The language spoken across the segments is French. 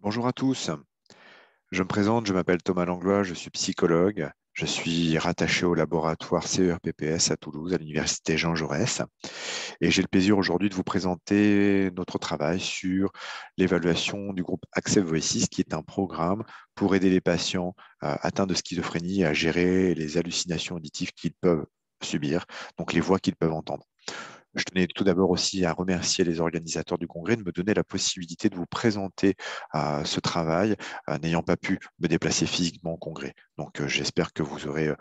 Bonjour à tous, je me présente, je m'appelle Thomas Langlois, je suis psychologue, je suis rattaché au laboratoire CERPPS à Toulouse, à l'université Jean Jaurès, et j'ai le plaisir aujourd'hui de vous présenter notre travail sur l'évaluation du groupe Accept Voices, qui est un programme pour aider les patients atteints de schizophrénie à gérer les hallucinations auditives qu'ils peuvent subir, donc les voix qu'ils peuvent entendre. Je tenais tout d'abord aussi à remercier les organisateurs du congrès de me donner la possibilité de vous présenter ce travail, n'ayant pas pu me déplacer physiquement au congrès. Donc, j'espère que vous aurez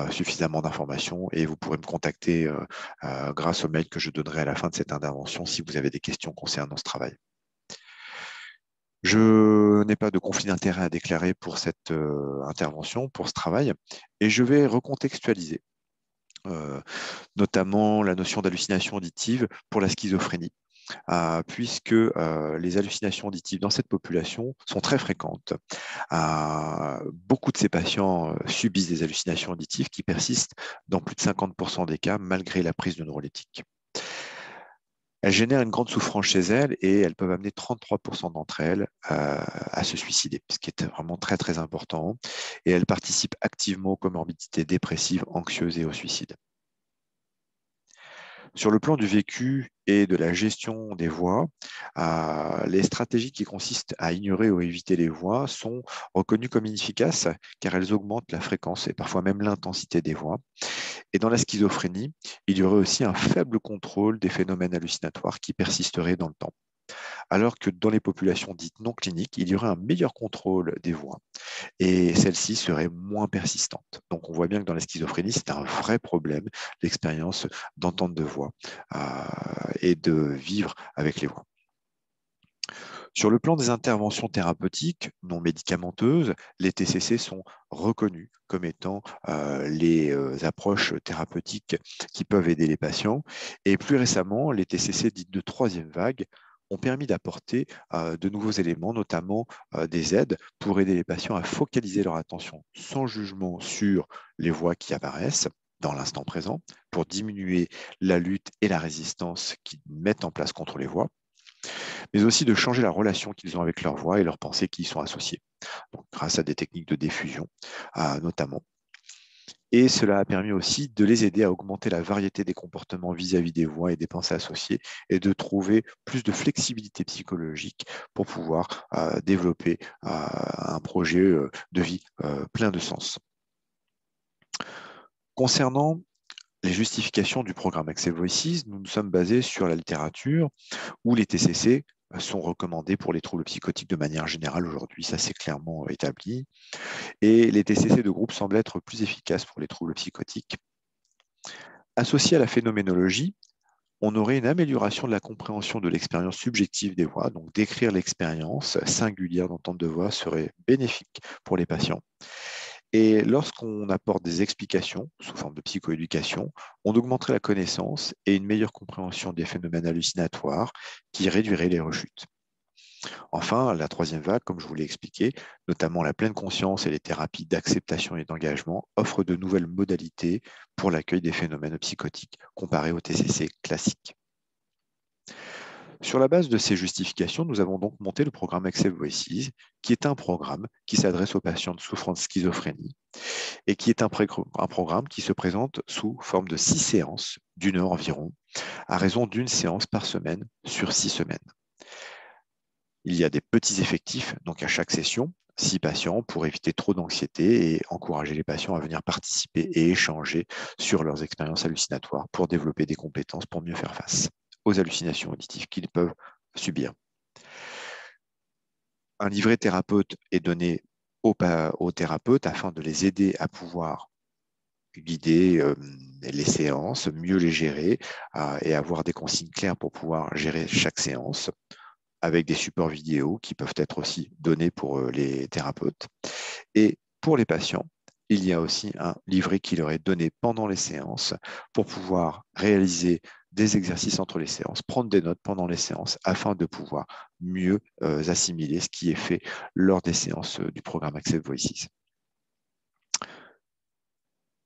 suffisamment d'informations et vous pourrez me contacter grâce au mail que je donnerai à la fin de cette intervention si vous avez des questions concernant ce travail. Je n'ai pas de conflit d'intérêt à déclarer pour cette intervention, pour ce travail, et je vais recontextualiser euh, notamment la notion d'hallucination auditive pour la schizophrénie, puisque les hallucinations auditives dans cette population sont très fréquentes. Beaucoup de ces patients subissent des hallucinations auditives qui persistent dans plus de 50% des cas malgré la prise de neuroleptiques. Elles génèrent une grande souffrance chez elles et elles peuvent amener 33% d'entre elles à se suicider, ce qui est vraiment très très important. Et elles participent activement aux comorbidités dépressives, anxieuses et au suicide. Sur le plan du vécu et de la gestion des voix, les stratégies qui consistent à ignorer ou éviter les voix sont reconnues comme inefficaces car elles augmentent la fréquence et parfois même l'intensité des voix. Et dans la schizophrénie, il y aurait aussi un faible contrôle des phénomènes hallucinatoires qui persisteraient dans le temps. Alors que dans les populations dites non cliniques, il y aurait un meilleur contrôle des voix et celle-ci serait moins persistante. Donc on voit bien que dans la schizophrénie, c'est un vrai problème, l'expérience d'entendre de voix et de vivre avec les voix. Sur le plan des interventions thérapeutiques non médicamenteuses, les TCC sont reconnus comme étant les approches thérapeutiques qui peuvent aider les patients. Et plus récemment, les TCC dites de troisième vague ont permis d'apporter de nouveaux éléments, notamment des aides pour aider les patients à focaliser leur attention sans jugement sur les voix qui apparaissent dans l'instant présent, pour diminuer la lutte et la résistance qu'ils mettent en place contre les voix, mais aussi de changer la relation qu'ils ont avec leur voix et leurs pensées qui y sont associées, donc, grâce à des techniques de diffusion notamment. Et cela a permis aussi de les aider à augmenter la variété des comportements vis-à-vis des voix et des pensées associées et de trouver plus de flexibilité psychologique pour pouvoir développer un projet de vie plein de sens. Concernant les justifications du programme Accept Voices, nous nous sommes basés sur la littérature où les TCC sont recommandés pour les troubles psychotiques de manière générale aujourd'hui, ça c'est clairement établi. Et les TCC de groupe semblent être plus efficaces pour les troubles psychotiques. Associés à la phénoménologie, on aurait une amélioration de la compréhension de l'expérience subjective des voix, donc décrire l'expérience singulière d'entente de voix serait bénéfique pour les patients. Et lorsqu'on apporte des explications sous forme de psychoéducation, on augmenterait la connaissance et une meilleure compréhension des phénomènes hallucinatoires qui réduirait les rechutes. Enfin, la troisième vague, comme je vous l'ai expliqué, notamment la pleine conscience et les thérapies d'acceptation et d'engagement, offrent de nouvelles modalités pour l'accueil des phénomènes psychotiques comparés au TCC classique. Sur la base de ces justifications, nous avons donc monté le programme Accept Voices, qui est un programme qui s'adresse aux patients souffrant de schizophrénie et qui est un programme qui se présente sous forme de 6 séances d'une heure environ, à raison d'une séance par semaine sur 6 semaines. Il y a des petits effectifs, donc à chaque session, 6 patients pour éviter trop d'anxiété et encourager les patients à venir participer et échanger sur leurs expériences hallucinatoires pour développer des compétences pour mieux faire face aux hallucinations auditives qu'ils peuvent subir. Un livret thérapeute est donné aux thérapeutes afin de les aider à pouvoir guider les séances, mieux les gérer et avoir des consignes claires pour pouvoir gérer chaque séance, avec des supports vidéo qui peuvent être aussi donnés pour les thérapeutes. Et pour les patients, il y a aussi un livret qui leur est donné pendant les séances pour pouvoir réaliser des exercices entre les séances, prendre des notes pendant les séances afin de pouvoir mieux assimiler ce qui est fait lors des séances du programme Accept Voices.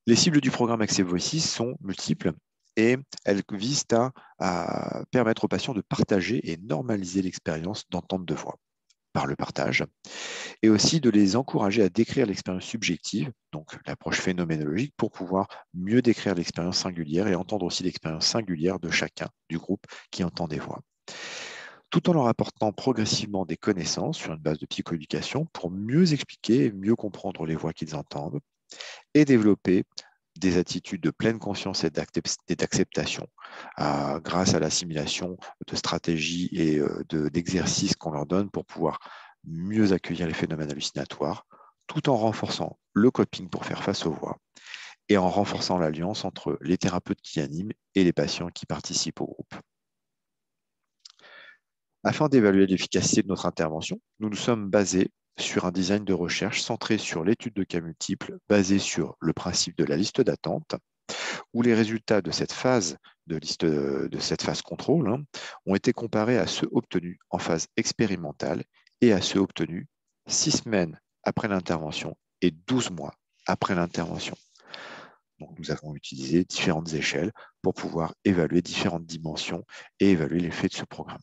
Les cibles du programme Accept Voices sont multiples et elles visent à permettre aux patients de partager et normaliser l'expérience d'entente de voix. par le partage, et aussi de les encourager à décrire l'expérience subjective, donc l'approche phénoménologique, pour pouvoir mieux décrire l'expérience singulière et entendre aussi l'expérience singulière de chacun du groupe qui entend des voix, tout en leur apportant progressivement des connaissances sur une base de psychoéducation pour mieux expliquer et mieux comprendre les voix qu'ils entendent et développer des attitudes de pleine conscience et d'acceptation grâce à l'assimilation de stratégies et d'exercices qu'on leur donne pour pouvoir mieux accueillir les phénomènes hallucinatoires, tout en renforçant le coping pour faire face aux voix et en renforçant l'alliance entre les thérapeutes qui animent et les patients qui participent au groupe. Afin d'évaluer l'efficacité de notre intervention, nous nous sommes basés sur un design de recherche centré sur l'étude de cas multiples, basé sur le principe de la liste d'attente, où les résultats de cette phase contrôle ont été comparés à ceux obtenus en phase expérimentale et à ceux obtenus 6 semaines après l'intervention et 12 mois après l'intervention. Donc, nous avons utilisé différentes échelles pour pouvoir évaluer différentes dimensions et évaluer l'effet de ce programme.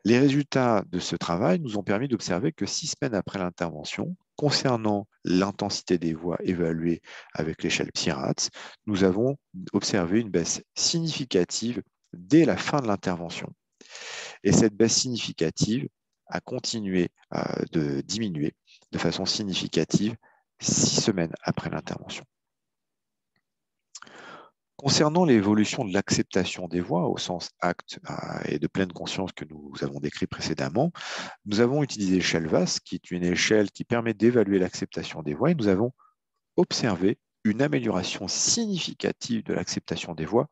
Les résultats de ce travail nous ont permis d'observer que 6 semaines après l'intervention, concernant l'intensité des voix évaluée avec l'échelle PSIRATS, nous avons observé une baisse significative dès la fin de l'intervention. Et cette baisse significative a continué de diminuer de façon significative 6 semaines après l'intervention. Concernant l'évolution de l'acceptation des voix au sens acte et de pleine conscience que nous avons décrit précédemment, nous avons utilisé l'échelle VAS, qui est une échelle qui permet d'évaluer l'acceptation des voix, et nous avons observé une amélioration significative de l'acceptation des voix,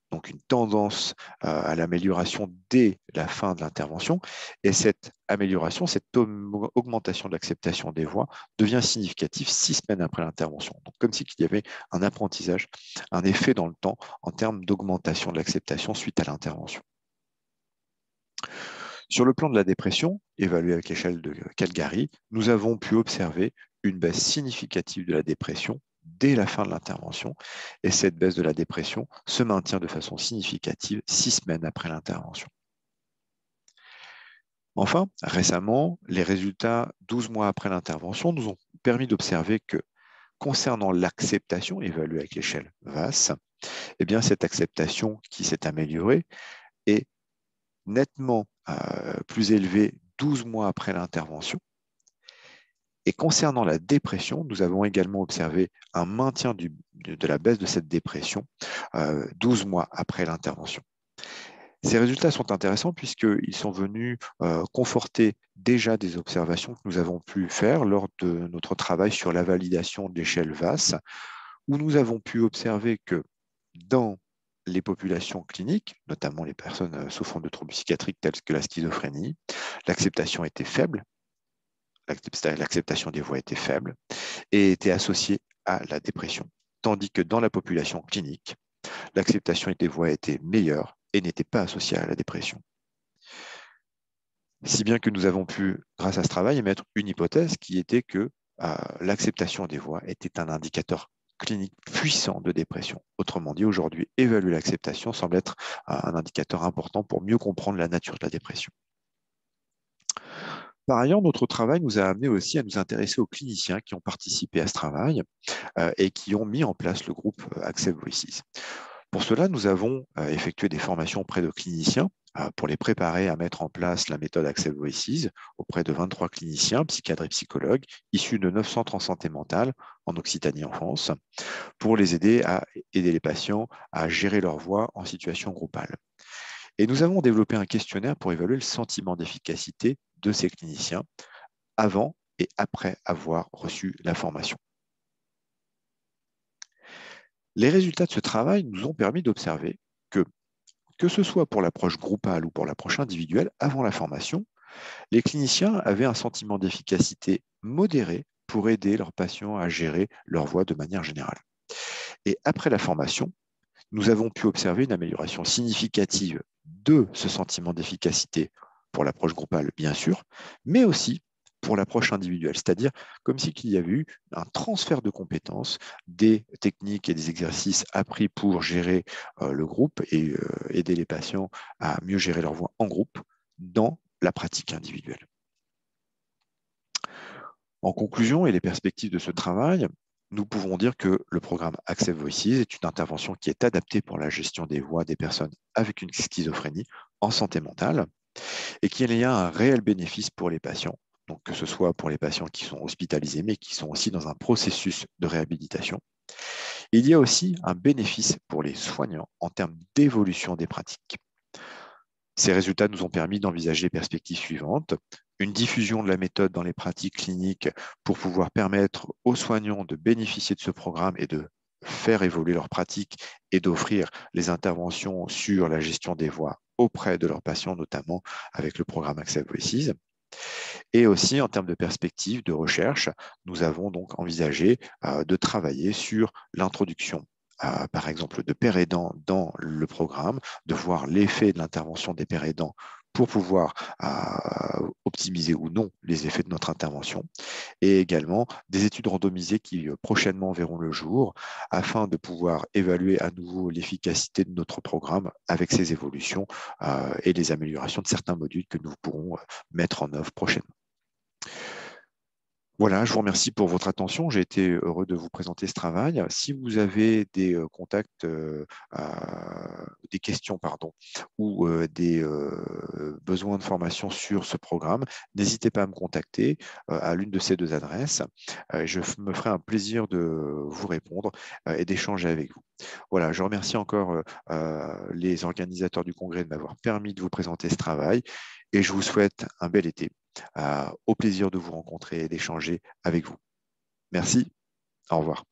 donc une tendance à l'amélioration dès la fin de l'intervention. Et cette amélioration, cette augmentation de l'acceptation des voix devient significative 6 semaines après l'intervention. Donc, comme s'il y avait un apprentissage, un effet dans le temps en termes d'augmentation de l'acceptation suite à l'intervention. Sur le plan de la dépression, évaluée avec l'échelle de Calgary, nous avons pu observer une baisse significative de la dépression dès la fin de l'intervention, et cette baisse de la dépression se maintient de façon significative 6 semaines après l'intervention. Enfin, récemment, les résultats 12 mois après l'intervention nous ont permis d'observer que, concernant l'acceptation évaluée avec l'échelle VAS, eh bien, cette acceptation qui s'est améliorée est nettement plus élevée 12 mois après l'intervention. Et concernant la dépression, nous avons également observé un maintien de la baisse de cette dépression 12 mois après l'intervention. Ces résultats sont intéressants puisqu'ils sont venus conforter déjà des observations que nous avons pu faire lors de notre travail sur la validation de l'échelle VAS, où nous avons pu observer que dans les populations cliniques, notamment les personnes souffrant de troubles psychiatriques tels que la schizophrénie, l'acceptation était faible, l'acceptation des voix était faible et était associée à la dépression. Tandis que dans la population clinique, l'acceptation des voix était meilleure et n'était pas associée à la dépression. Si bien que nous avons pu, grâce à ce travail, émettre une hypothèse qui était que l'acceptation des voix était un indicateur clinique puissant de dépression. Autrement dit, aujourd'hui, évaluer l'acceptation semble être un indicateur important pour mieux comprendre la nature de la dépression. Par ailleurs, notre travail nous a amené aussi à nous intéresser aux cliniciens qui ont participé à ce travail et qui ont mis en place le groupe Accept Voices. Pour cela, nous avons effectué des formations auprès de cliniciens pour les préparer à mettre en place la méthode Accept Voices auprès de 23 cliniciens, psychiatres et psychologues, issus de 9 centres en santé mentale en Occitanie en France, pour les aider à aider les patients à gérer leur voix en situation groupale. Et nous avons développé un questionnaire pour évaluer le sentiment d'efficacité de ces cliniciens avant et après avoir reçu la formation. Les résultats de ce travail nous ont permis d'observer que ce soit pour l'approche groupale ou pour l'approche individuelle, avant la formation, les cliniciens avaient un sentiment d'efficacité modéré pour aider leurs patients à gérer leur voix de manière générale. Et après la formation, nous avons pu observer une amélioration significative de ce sentiment d'efficacité pour l'approche groupale, bien sûr, mais aussi pour l'approche individuelle, c'est-à-dire comme s'il y avait eu un transfert de compétences des techniques et des exercices appris pour gérer le groupe et aider les patients à mieux gérer leur voix en groupe dans la pratique individuelle. En conclusion et les perspectives de ce travail, nous pouvons dire que le programme Accept Voices est une intervention qui est adaptée pour la gestion des voix des personnes avec une schizophrénie en santé mentale et qu'il y a un réel bénéfice pour les patients, donc que ce soit pour les patients qui sont hospitalisés mais qui sont aussi dans un processus de réhabilitation. Il y a aussi un bénéfice pour les soignants en termes d'évolution des pratiques. Ces résultats nous ont permis d'envisager les perspectives suivantes. Une diffusion de la méthode dans les pratiques cliniques pour pouvoir permettre aux soignants de bénéficier de ce programme et de faire évoluer leurs pratiques et d'offrir les interventions sur la gestion des voix auprès de leurs patients, notamment avec le programme Accept Voices. Et aussi, en termes de perspectives de recherche, nous avons donc envisagé de travailler sur l'introduction par exemple, de pères aidants dans le programme, de voir l'effet de l'intervention des pères aidants pour pouvoir optimiser ou non les effets de notre intervention, et également des études randomisées qui prochainement verront le jour afin de pouvoir évaluer à nouveau l'efficacité de notre programme avec ces évolutions et les améliorations de certains modules que nous pourrons mettre en œuvre prochainement. Voilà, je vous remercie pour votre attention. J'ai été heureux de vous présenter ce travail. Si vous avez des contacts, des questions, pardon, ou des besoins de formation sur ce programme, n'hésitez pas à me contacter à l'une de ces deux adresses. Je me ferai un plaisir de vous répondre et d'échanger avec vous. Voilà, je remercie encore les organisateurs du congrès de m'avoir permis de vous présenter ce travail et je vous souhaite un bel été. Au plaisir de vous rencontrer et d'échanger avec vous. Merci, au revoir.